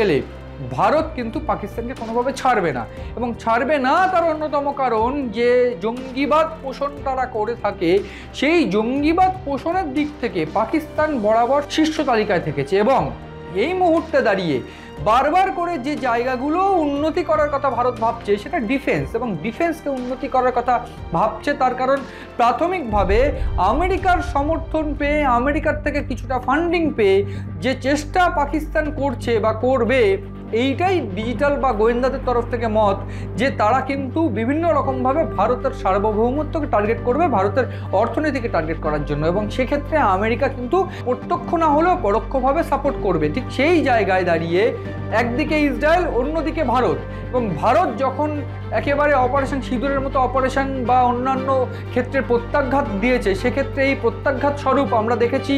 গেলে ভারত কিন্তু পাকিস্তানকে কোনোভাবে ছাড়বে না, এবং ছাড়বে না তার অন্যতম কারণ যে জঙ্গিবাদ পোষণ তারা করে থাকে, সেই জঙ্গিবাদ পোষণের দিক থেকে পাকিস্তান বরাবর শীর্ষ তালিকায় থেকেছে। এবং এই মুহূর্তে দাঁড়িয়ে বারবার করে যে জায়গাগুলো উন্নতি করার কথা ভারত ভাবছে সেটা ডিফেন্স, এবং ডিফেন্সকে উন্নতি করার কথা ভাবছে তার কারণ প্রাথমিকভাবে আমেরিকার সমর্থন পেয়ে, আমেরিকার থেকে কিছুটা ফান্ডিং পেয়ে যে চেষ্টা পাকিস্তান করছে বা করবে, এইটাই ডিজিটাল বা গোয়েন্দাদের তরফ থেকে মত যে তারা কিন্তু বিভিন্ন রকমভাবে ভারতের সার্বভৌমত্বকে টার্গেট করবে, ভারতের অর্থনীতিকে টার্গেট করার জন্য, এবং সেক্ষেত্রে আমেরিকা কিন্তু প্রত্যক্ষ না হলেও পরোক্ষভাবে সাপোর্ট করবে। ঠিক সেই জায়গায় দাঁড়িয়ে একদিকে ইসরায়েল, অন্যদিকে ভারত, এবং ভারত যখন একেবারে অপারেশন সিঁদুরের মতো অপারেশন বা অন্যান্য ক্ষেত্রে প্রত্যাঘাত দিয়েছে, সেক্ষেত্রে এই প্রত্যাঘাত স্বরূপ আমরা দেখেছি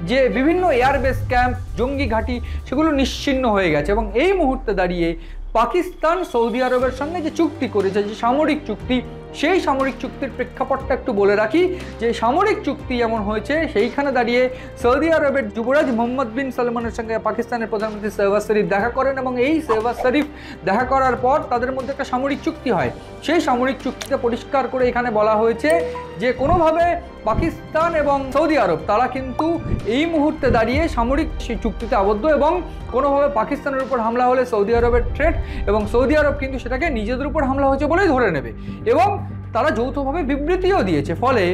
যে বিভিন্ন এয়ারবেস ক্যাম্প, জঙ্গি ঘাঁটি সেগুলো নিশ্চিহ্ন হয়ে গেছে। এবং এই মুহূর্তে দাঁড়িয়ে পাকিস্তান সৌদি আরবের সঙ্গে যে চুক্তি করেছে, যে সামরিক চুক্তি, সেই সামরিক চুক্তির প্রেক্ষাপটটা একটু বলে রাখি। যে সামরিক চুক্তি যেমন হয়েছে, সেইখানে দাঁড়িয়ে সৌদি আরবের যুবরাজ মোহাম্মদ বিন সালমানের সঙ্গে পাকিস্তানের প্রধানমন্ত্রী শেহবাজ শরীফ দেখা করেন, এবং এই শেহবাজ শরীফ দেখা করার পর তাদের মধ্যে একটা সামরিক চুক্তি হয়। সেই সামরিক চুক্তিতে পরিষ্কার করে এখানে বলা হয়েছে যে কোনোভাবে পাকিস্তান এবং সৌদি আরব তারা কিন্তু এই মুহূর্তে দাঁড়িয়ে সামরিক চুক্তিতে আবদ্ধ, এবং কোনোভাবে পাকিস্তানের উপর হামলা হলে সৌদি আরবের থ্রেট, এবং সৌদি আরব কিন্তু সেটাকে নিজেদের উপর হামলা হয়েছে বলেই ধরে নেবে, এবং তারা যৌথভাবে বিবৃতিও দিয়েছে। ফলে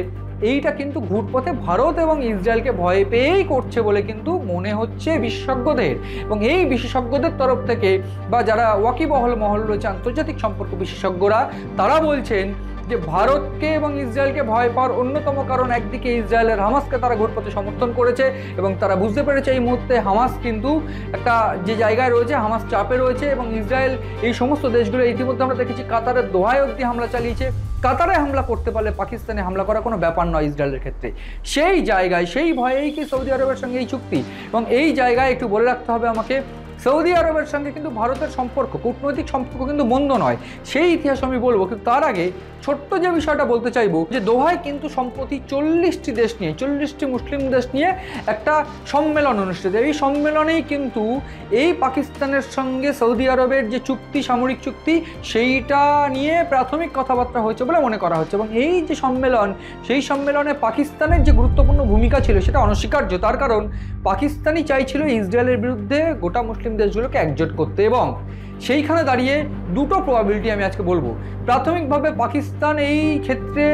এইটা কিন্তু ঘুরপথে ভারত এবং ইসরায়েলকে ভয় পেয়েই করছে বলে কিন্তু মনে হচ্ছে বিশেষজ্ঞদের। এবং এই বিশেষজ্ঞদের তরফ থেকে বা যারা ওয়াকিবহল মহল রয়েছে, আন্তর্জাতিক সম্পর্ক বিশেষজ্ঞরা, তারা বলছেন যে ভারতকে এবং ইসরায়েলকে ভয় পাওয়ার অন্যতম কারণ একদিকে ইসরায়েলের হামাসকে তারা ঘুরপথে সমর্থন করেছে, এবং তারা বুঝতে পেরেছে এই মুহূর্তে হামাস কিন্তু একটা যে জায়গায় রয়েছে, হামাস চাপে রয়েছে, এবং ইসরায়েল এই সমস্ত দেশগুলো ইতিমধ্যে আমরা দেখেছি কাতারের দোহায় অবধি হামলা চালিয়েছে। কাতারে হামলা করতে পারলে পাকিস্তানে হামলা করা কোনো ব্যাপার নয় ইসরায়েলের ক্ষেত্রে। সেই জায়গায়, সেই ভয়েই কি সৌদি আরবের সঙ্গে এই চুক্তি। এবং এই জায়গায় একটু বলে রাখতে হবে আমাকে, সৌদি আরবের সঙ্গে কিন্তু ভারতের সম্পর্ক, কূটনৈতিক সম্পর্ক কিন্তু মন্দ নয়, সেই ইতিহাস আমি বলবো। কিন্তু তার আগে ছোট্ট যে বিষয়টা বলতে চাইবো, যে দোহায় কিন্তু সম্প্রতি 40টি দেশ নিয়ে, 40টি মুসলিম দেশ নিয়ে একটা সম্মেলন অনুষ্ঠিত। এই সম্মেলনেই কিন্তু এই পাকিস্তানের সঙ্গে সৌদি আরবের যে চুক্তি, সামরিক চুক্তি, সেইটা নিয়ে প্রাথমিক কথাবার্তা হয়েছে বলে মনে করা হচ্ছে। এবং এই যে সম্মেলন, সেই সম্মেলনে পাকিস্তানের যে গুরুত্বপূর্ণ ভূমিকা ছিল সেটা অনস্বীকার্য। তার কারণ পাকিস্তানই চাইছিল ইসরায়েলের বিরুদ্ধে গোটা মুসলিম দেশগুলোকে একজোট করতে, এবং সেইখানে দাঁড়িয়ে দুটো প্রবাবিলিটি আমি আজকে বলবো। প্রাথমিকভাবে পাকিস্তান এই ক্ষেত্রে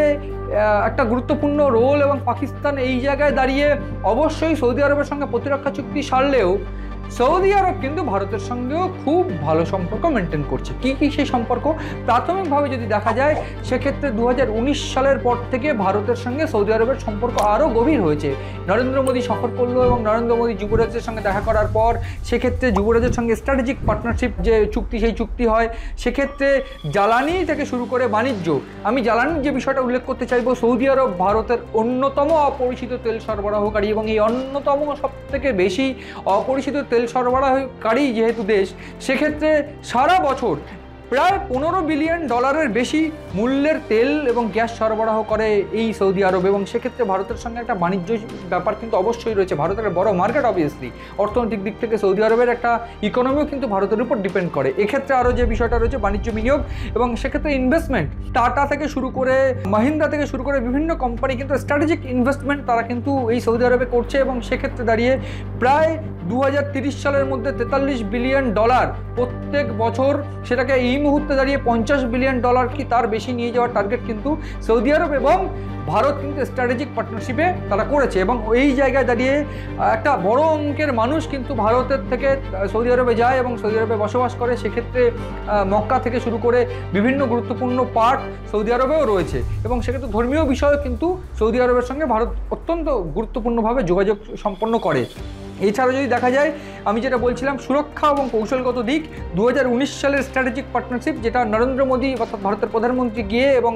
একটা গুরুত্বপূর্ণ রোল, এবং পাকিস্তান এই জায়গায় দাঁড়িয়ে অবশ্যই সৌদি আরবের সঙ্গে প্রতিরক্ষা চুক্তি সারলেও সৌদি আরব কিন্তু ভারতের সঙ্গেও খুব ভালো সম্পর্ক মেনটেন করছে। কি কি সেই সম্পর্ক? প্রাথমিকভাবে যদি দেখা যায়, সেক্ষেত্রে 2019 সালের পর থেকে ভারতের সঙ্গে সৌদি আরবের সম্পর্ক আরও গভীর হয়েছে। নরেন্দ্র মোদী সফর করলো, এবং নরেন্দ্র মোদী যুবরাজের সঙ্গে দেখা করার পর সেক্ষেত্রে যুবরাজের সঙ্গে স্ট্র্যাটেজিক পার্টনারশিপ যে চুক্তি, সেই চুক্তি হয়। সেক্ষেত্রে জ্বালানি থেকে শুরু করে বাণিজ্য, আমি জ্বালানির যে বিষয়টা উল্লেখ করতে চাইবো, সৌদি আরব ভারতের অন্যতম অপরিচিত তেল সরবরাহকারী, এবং এই অন্যতম সবথেকে বেশি অপরিচিত তেল সরবরাহকারী যেহেতু দেশ, সেক্ষেত্রে সারা বছর প্রায় $15 বিলিয়ন বেশি মূল্যের তেল এবং গ্যাস সরবরাহ করে এই সৌদি আরব। এবং সেক্ষেত্রে ভারতের সঙ্গে একটা বাণিজ্য ব্যাপার কিন্তু অবশ্যই রয়েছে। ভারতের বড় মার্কেট, অবভিয়াসলি অর্থনৈতিক দিক থেকে সৌদি আরবের একটা ইকোনমিও কিন্তু ভারতের উপর ডিপেন্ড করে। এক্ষেত্রে আরও যে বিষয়টা রয়েছে বাণিজ্য, বিনিয়োগ, এবং সেক্ষেত্রে ইনভেস্টমেন্ট, টাটা থেকে শুরু করে মাহিন্দ্রা থেকে শুরু করে বিভিন্ন কোম্পানি কিন্তু স্ট্র্যাটেজিক ইনভেস্টমেন্ট তারা কিন্তু এই সৌদি আরবে করছে। এবং সেক্ষেত্রে দাঁড়িয়ে প্রায় 2030 সালের মধ্যে $43 বিলিয়ন প্রত্যেক বছর, সেটাকে এই মুহূর্তে দাঁড়িয়ে $50 বিলিয়ন কি তার বেশি নিয়ে যাওয়ার টার্গেট কিন্তু সৌদি আরব এবং ভারত কিন্তু স্ট্র্যাটেজিক পার্টনারশিপে তারা করেছে। এবং এই জায়গায় দাঁড়িয়ে একটা বড় অঙ্কের মানুষ কিন্তু ভারতের থেকে সৌদি আরবে যায় এবং সৌদি আরবে বসবাস করে। সেক্ষেত্রে মক্কা থেকে শুরু করে বিভিন্ন গুরুত্বপূর্ণ পার্ট সৌদি আরবেও রয়েছে, এবং সেক্ষেত্রে ধর্মীয় বিষয়েও কিন্তু সৌদি আরবের সঙ্গে ভারত অত্যন্ত গুরুত্বপূর্ণভাবে যোগাযোগ সম্পন্ন করে। এছাড়া যদি দেখা যায়, আমি যেটা বলছিলাম সুরক্ষা এবং কৌশলগত দিক, 2019 সালের স্ট্র্যাটেজিক পার্টনারশিপ, যেটা নরেন্দ্র মোদী অর্থাৎ ভারতের প্রধানমন্ত্রী গিয়ে এবং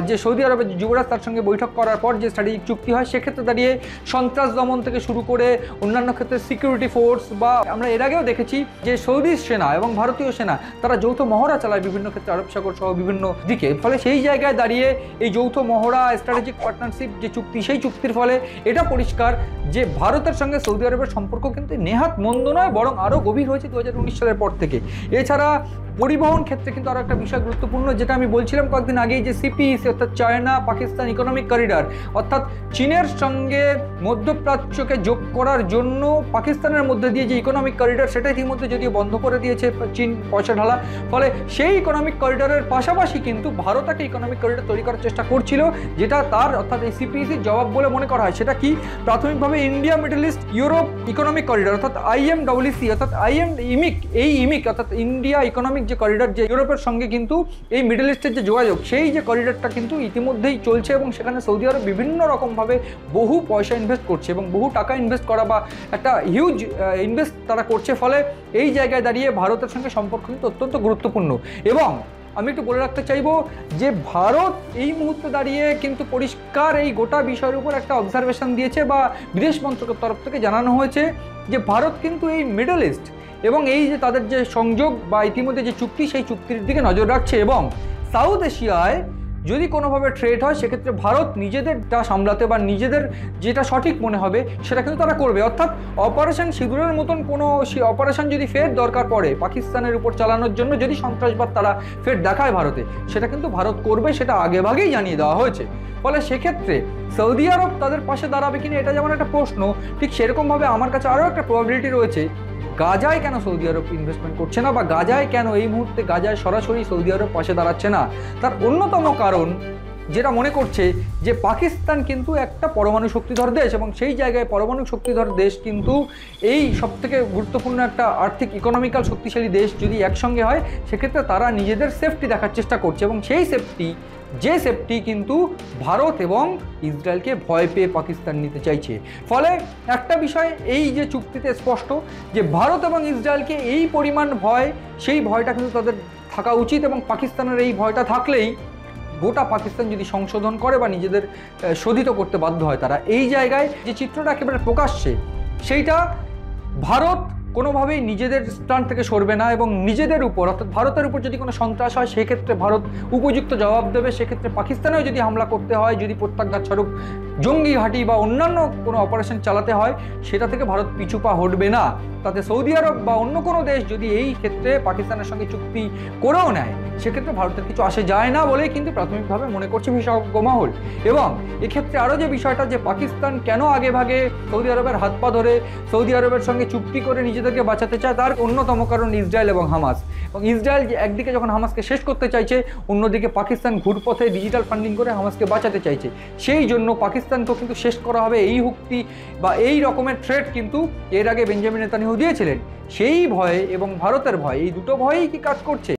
যে সৌদি আরবের যুবরাজ তার সঙ্গে বৈঠক করার পর যে স্ট্র্যাটেজিক চুক্তি হয়, সেক্ষেত্রে দাঁড়িয়ে সন্ত্রাস দমন থেকে শুরু করে অন্যান্য ক্ষেত্রে সিকিউরিটি ফোর্স, বা আমরা এর আগেও দেখেছি যে সৌদি সেনা এবং ভারতীয় সেনা তারা যৌথ মহড়া চালায় বিভিন্ন ক্ষেত্রে আরব সাগর সহ বিভিন্ন দিকে। ফলে সেই জায়গায় দাঁড়িয়ে এই যৌথ মহড়া, স্ট্র্যাটেজিক পার্টনারশিপ যে চুক্তি, সেই চুক্তির ফলে এটা পরিষ্কার যে ভারতের সঙ্গে সৌদি আরবের ইসরায়েলের সম্পর্ক কিন্তু নেহাত মন্দ নয়, বরং আরও গভীর হয়েছে 2019 সালের পর থেকে। এছাড়া পরিবহন ক্ষেত্রে কিন্তু আরও একটা বিষয় গুরুত্বপূর্ণ, যেটা আমি বলছিলাম কয়েকদিন আগেই, যে সিপিইসি অর্থাৎ চায়না পাকিস্তান ইকোনমিক করিডর, অর্থাৎ চীনের সঙ্গে মধ্যপ্রাচ্যকে যোগ করার জন্য পাকিস্তানের মধ্যে দিয়ে যে ইকোনমিক করিডর, সেটা ইতিমধ্যে যদিও বন্ধ করে দিয়েছে চীন পয়সা ঢালা। ফলে সেই ইকোনমিক করিডরের পাশাপাশি কিন্তু ভারত একটা ইকোনমিক করিডর তৈরি করার চেষ্টা করছিল, যেটা তার অর্থাৎ এই সিপিইসির জবাব বলে মনে করা হয়। সেটা কি? প্রাথমিকভাবে India middle east Europe economic corridor অর্থাৎ IMEC অর্থাৎ ইমিক অর্থাৎ ইন্ডিয়া ইকোনমিক যে করিডর, যে ইউরোপের সঙ্গে কিন্তু এই মিডল ইস্টের যে যোগাযোগ, সেই যে করিডরটা কিন্তু ইতিমধ্যেই চলছে এবং সেখানে সৌদি আরব বিভিন্ন রকমভাবে বহু পয়সা ইনভেস্ট করছে এবং বহু টাকা ইনভেস্ট করা বা একটা হিউজ ইনভেস্ট তারা করছে। ফলে এই জায়গায় দাঁড়িয়ে ভারতের সঙ্গে সম্পর্ক কিন্তু অত্যন্ত গুরুত্বপূর্ণ। এবং আমি একটু বলে রাখতে চাইবো যে ভারত এই মুহূর্তে দাঁড়িয়ে কিন্তু পরিষ্কার এই গোটা বিষয়ের উপর একটা অবজারভেশন দিয়েছে বা বিদেশ মন্ত্রকের তরফ থেকে জানানো হয়েছে যে ভারত কিন্তু এই মিডল ইস্ট এবং এই যে তাদের যে সংযোগ বা ইতিমধ্যে যে চুক্তি, সেই চুক্তির দিকে নজর রাখছে এবং সাউথ এশিয়ায় যদি কোনোভাবে ট্রেড হয় সেক্ষেত্রে ভারত নিজেদেরটা সামলাতে বা নিজেদের যেটা সঠিক মনে হবে সেটা কিন্তু তারা করবে। অর্থাৎ অপারেশন সিঁদুরের মতন কোনো অপারেশন যদি ফের দরকার পড়ে পাকিস্তানের উপর চালানোর জন্য, যদি সন্ত্রাসবাদ তারা ফের দেখায় ভারতে, সেটা কিন্তু ভারত করবে, সেটা আগেভাগেই জানিয়ে দেওয়া হয়েছে। ফলে সেক্ষেত্রে সৌদি আরব তাদের পাশে দাঁড়াবে কিনা এটা যেমন একটা প্রশ্ন, ঠিক সেরকমভাবে আমার কাছে আরও একটা প্রবাবিলিটি রয়েছে, গাজায় কেন সৌদি আরব ইনভেস্টমেন্ট করছে না বা গাজায় কেন এই মুহূর্তে গাজায় সরাসরি সৌদি আরব পাশে দাঁড়াচ্ছে না, তার অন্যতম কারণ যেটা মনে করছে যে পাকিস্তান কিন্তু একটা পরমাণু শক্তিধর দেশ এবং সেই জায়গায় পরমাণু শক্তিধর দেশ কিন্তু এই সবথেকে গুরুত্বপূর্ণ একটা আর্থিক ইকোনমিক্যাল শক্তিশালী দেশ যদি একসঙ্গে হয়, সেক্ষেত্রে তারা নিজেদের সেফটি দেখার চেষ্টা করছে এবং সেই সেফটি কিন্তু ভারত এবং ইসরায়েলকে ভয় পেয়ে পাকিস্তান নিতে চাইছে। ফলে একটা বিষয় এই যে চুক্তিতে স্পষ্ট যে ভারত এবং ইসরায়েলকে এই পরিমাণ ভয়, সেই ভয়টা কিন্তু তাদের থাকা উচিত এবং পাকিস্তানের এই ভয়টা থাকলেই গোটা পাকিস্তান যদি সংশোধন করে বা নিজেদের শোধিত করতে বাধ্য হয়, তারা এই জায়গায় যে চিত্রটা একেবারে প্রকাশ্যে, সেইটা ভারত কোনোভাবেই নিজেদের স্ট্যান্ড থেকে সরবে না এবং নিজেদের উপর অর্থাৎ ভারতের উপর যদি কোনো সন্ত্রাস হয় সেক্ষেত্রে ভারত উপযুক্ত জবাব দেবে। সেক্ষেত্রে পাকিস্তানেও যদি হামলা করতে হয়, যদি প্রত্যাঘাত স্বরূপ জঙ্গি ঘাঁটি বা অন্যান্য কোনো অপারেশন চালাতে হয়, সেটা থেকে ভারত পিছুপা হটবে না। তাতে সৌদি আরব বা অন্য কোনো দেশ যদি এই ক্ষেত্রে পাকিস্তানের সঙ্গে চুক্তি করেও নেয়, সেক্ষেত্রে ভারতের কিছু আসে যায় না বলেই কিন্তু প্রাথমিকভাবে মনে করছে বিশেষজ্ঞ মহল। এবং এক্ষেত্রে আরও যে বিষয়টা যে পাকিস্তান কেন আগে ভাগে সৌদি আরবের হাত পা ধরে সৌদি আরবের সঙ্গে চুক্তি করে নিজেদেরকে বাঁচাতে চায়, তার অন্যতম কারণ ইসরায়েল এবং হামাস। এবং ইসরায়েল যে একদিকে যখন হামাসকে শেষ করতে চাইছে, অন্যদিকে পাকিস্তান ঘুরপথে ডিজিটাল ফান্ডিং করে হামাসকে বাঁচাতে চাইছে। সেই জন্য পাকিস্তানকেও কিন্তু শেষ করা হবে এই হুক্তি বা এই রকমের থ্রেট কিন্তু এর আগে বেঞ্জামিন নেতানিয়াহু দিয়েছিলেন। সেই ভয়ে এবং ভারতের ভয়, এই দুটো ভয়েই কি কাজ করছে।